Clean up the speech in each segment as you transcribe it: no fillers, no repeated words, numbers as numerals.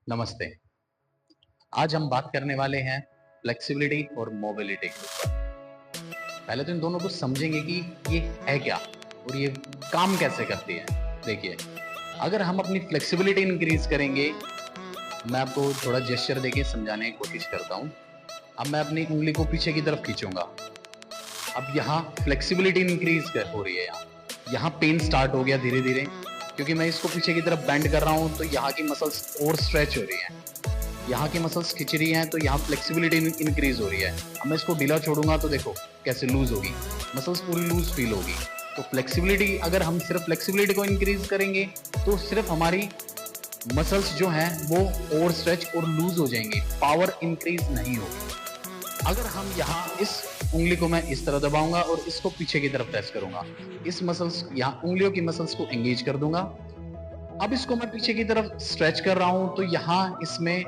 नमस्ते। आज हम बात करने वाले हैं फ्लेक्सिबिलिटी और मोबिलिटी के ऊपर। पहले तो इन दोनों को समझेंगे कि ये है क्या और ये काम कैसे करती है। देखिए, अगर हम अपनी फ्लेक्सिबिलिटी इंक्रीज करेंगे, मैं आपको थोड़ा जेस्चर देके समझाने की कोशिश करता हूँ। अब मैं अपनी उंगली को पीछे की तरफ खींचूंगा। अब यहाँ फ्लेक्सिबिलिटी इंक्रीज हो रही है। यहाँ पेन स्टार्ट हो गया धीरे धीरे, क्योंकि मैं इसको पीछे की तरफ बेंड कर रहा हूँ तो यहाँ की मसल्स और स्ट्रेच हो रही हैं। यहाँ की मसल्स खिंच रही हैं तो यहाँ फ्लेक्सिबिलिटी इंक्रीज हो रही है। अब मैं इसको ढीला छोड़ूंगा तो देखो कैसे लूज होगी, मसल्स पूरी लूज फील होगी। तो फ्लेक्सिबिलिटी, अगर हम सिर्फ फ्लेक्सिबिलिटी को इंक्रीज करेंगे तो सिर्फ हमारी मसल्स जो हैं वो और स्ट्रेच और लूज हो जाएंगे, पावर इंक्रीज नहीं होगी। अगर हम यहाँ इस उंगली को मैं इस तरह दबाऊंगा और इसको पीछे की तरफ प्रेस करूंगा, इस मसल्स, यहाँ उंगलियों की मसल्स को एंगेज कर दूंगा। अब इसको मैं पीछे की तरफ स्ट्रेच कर रहा हूं तो यहाँ इसमें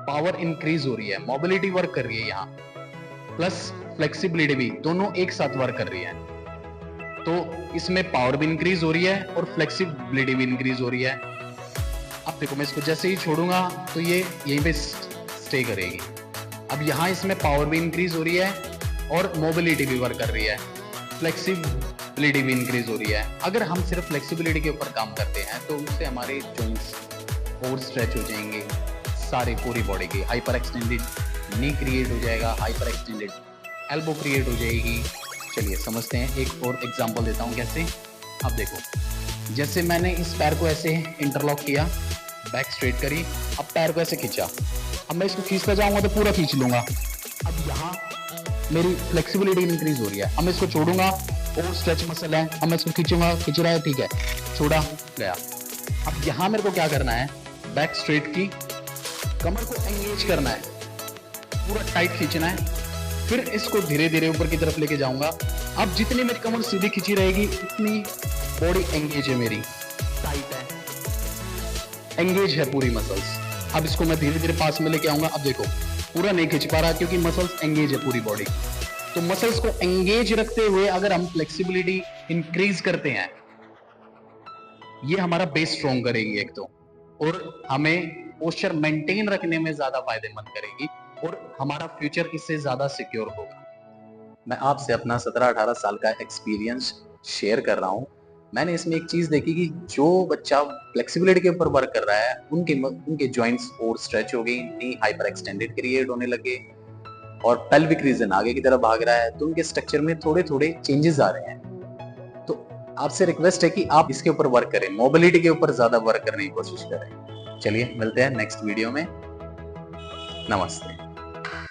पावर इंक्रीज हो रही है, मोबिलिटी वर्क कर रही है यहाँ, प्लस फ्लेक्सिबिलिटी भी, दोनों एक साथ वर्क कर रही है। तो इसमें पावर भी इंक्रीज हो रही है और फ्लेक्सिबिलिटी भी इंक्रीज हो रही है। अब देखो, मैं इसको जैसे ही छोड़ूंगा तो ये यहीं पे स्टे करेगी। अब यहाँ इसमें पावर भी इंक्रीज हो रही है और मोबिलिटी भी वर्क कर रही है, फ्लेक्सिबिलिटी भी इंक्रीज हो रही है। अगर हम सिर्फ फ्लेक्सिबिलिटी के ऊपर काम करते हैं तो उससे हमारे जॉइंट्स और स्ट्रेच हो जाएंगे, सारी पूरी बॉडी की। हाइपर एक्सटेंडेड नी क्रिएट हो जाएगा, हाइपर एक्सटेंडेड एल्बो क्रिएट हो जाएगी। चलिए समझते हैं, एक और एग्जांपल देता हूँ कैसे। अब देखो, जैसे मैंने इस पैर को ऐसे इंटरलॉक किया, बैक स्ट्रेट करी, अब पैर को ऐसे खींचा, अब मैं इसको खींचता जाऊंगा तो पूरा खींच लूंगा। अब यहाँ मेरी फ्लेक्सिबिलिटी इंक्रीज हो रही है। अब मैं इसको छोड़ूंगा और स्ट्रेच मसल है, अब मैं इसको खींचूंगा, खींच रहा है, ठीक है, छोड़ा गया। अब यहाँ मेरे को क्या करना है, बैक स्ट्रेट की, कमर को एंगेज करना है, पूरा टाइट खींचना है, फिर इसको धीरे धीरे ऊपर की तरफ लेके जाऊंगा। अब जितनी मेरी कमर सीधी खींची रहेगी उतनी बॉडी एंगेज है, मेरी टाइट है, एंगेज है पूरी मसल्स। अब इसको मैं धीरे धीरे पास में लेके आऊंगा। अब देखो, पूरा नहीं खींच पा रहा क्योंकि मसल्स एंगेज है पूरी बॉडी। तो मसल्स को एंगेज रखते हुए अगर हम फ्लेक्सिबिलिटी इंक्रीज करते हैं, ये हमारा बेस स्ट्रॉन्ग करेगी एक तो, और हमें पोस्चर मेंटेन रखने में ज्यादा फायदेमंद करेगी और हमारा फ्यूचर इससे ज्यादा सिक्योर होगा। मैं आपसे अपना 17-18 साल का एक्सपीरियंस शेयर कर रहा हूँ। मैंने इसमें एक चीज देखी कि जो बच्चा फ्लेक्सिबिलिटी के ऊपर वर्क कर रहा है उनके जॉइंट्स और स्ट्रेच हो गई, नी हाइपर एक्सटेंडेड क्रिएट होने लगे और पेल्विक रीजन आगे की तरफ भाग रहा है, तो उनके स्ट्रक्चर में थोड़े थोड़े चेंजेस आ रहे हैं। तो आपसे रिक्वेस्ट है कि आप इसके ऊपर वर्क करें, मोबिलिटी के ऊपर ज्यादा वर्क करने की कोशिश करें। चलिए मिलते हैं नेक्स्ट वीडियो में। नमस्ते।